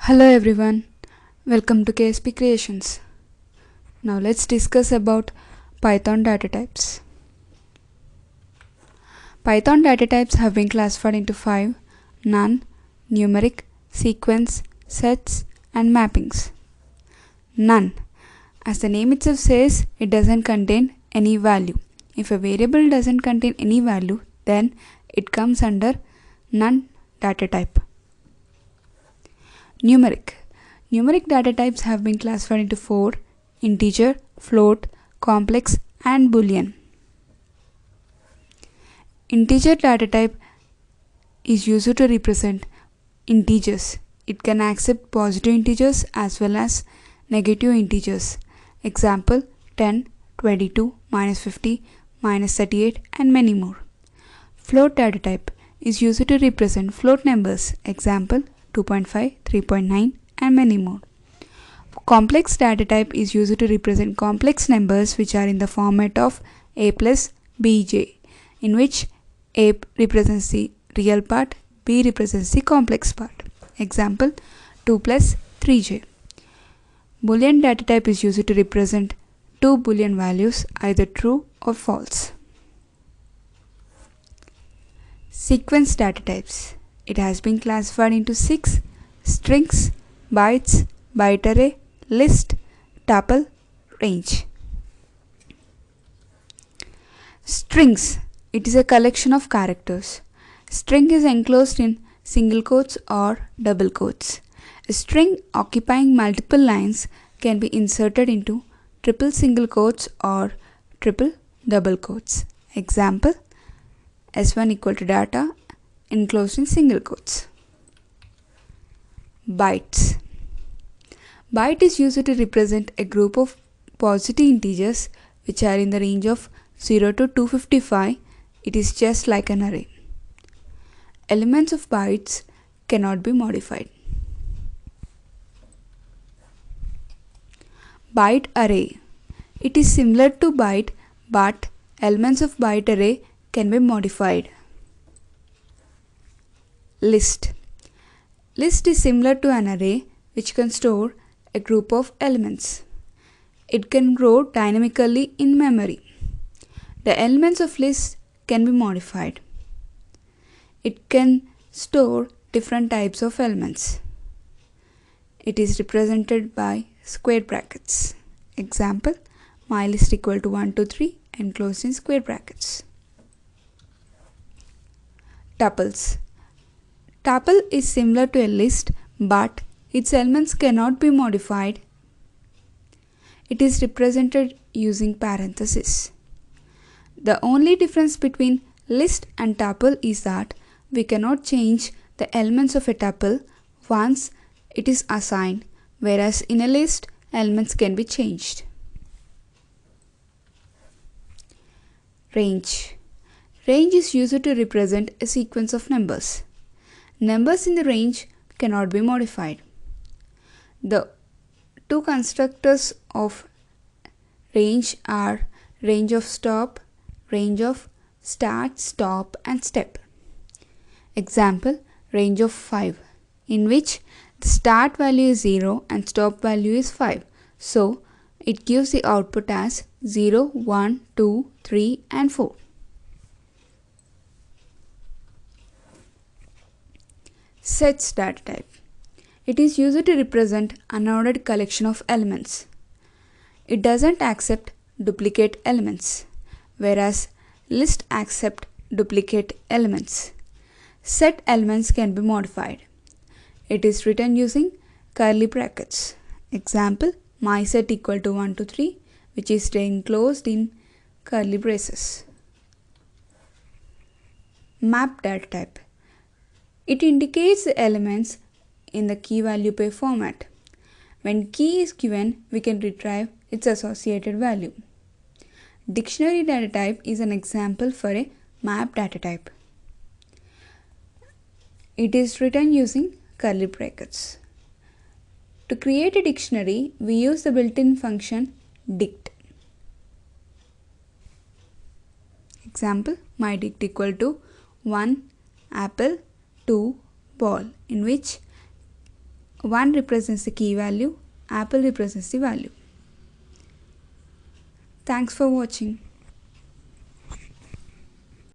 Hello everyone, welcome to KSP Creations. Now let's discuss about Python data types. Python data types have been classified into 5: none, numeric, sequence, sets, and mappings. None. As the name itself says, it doesn't contain any value. If a variable doesn't contain any value, then it comes under none data type. Numeric. Numeric data types have been classified into 4: integer, float, complex, and boolean. Integer data type is used to represent integers. It can accept positive integers as well as negative integers. Example 10, 22, -50, -38, and many more. Float data type is used to represent float numbers. Example 2.5, 3.9, and many more. Complex data type is used to represent complex numbers which are in the format of a plus bj, in which a represents the real part, b represents the complex part. Example 2 plus 3j. Boolean data type is used to represent two boolean values, either true or false. Sequence data types. It has been classified into 6: strings, bytes, byte array, list, tuple, range. Strings. It is a collection of characters. String is enclosed in single quotes or double quotes. A string occupying multiple lines can be inserted into triple single quotes or triple double quotes. Example: S1 equal to data enclosed in single quotes. Bytes. Byte is used to represent a group of positive integers which are in the range of 0 to 255. It is just like an array. Elements of bytes cannot be modified. Byte array. It is similar to byte, but elements of byte array can be modified. List. List is similar to an array which can store a group of elements. It can grow dynamically in memory. The elements of list can be modified. It can store different types of elements. It is represented by square brackets. Example: my list equal to 1, 2, 3 enclosed in square brackets. Tuples. Tuple is similar to a list, but its elements cannot be modified. It is represented using parentheses. The only difference between list and tuple is that we cannot change the elements of a tuple once it is assigned, whereas in a list, elements can be changed. Range. Range is used to represent a sequence of numbers. Numbers in the range cannot be modified. The two constructors of range are range of stop, range of start, stop, and step. Example: range of 5, in which the start value is 0 and stop value is 5. So it gives the output as 0, 1, 2, 3, and 4. Sets data type. It is used to represent unordered collection of elements. It doesn't accept duplicate elements, whereas list accept duplicate elements. Set elements can be modified. It is written using curly brackets. Example: my set equal to 1, 2, 3, which is enclosed in curly braces. Map data type. It indicates the elements in the key value pair format. When key is given, we can retrieve its associated value. Dictionary data type is an example for a map data type. It is written using curly brackets. To create a dictionary, we use the built-in function dict. Example: my dict equal to 1 apple 2 ball, in which 1 represents the key value, apple represents the value. Thanks for watching.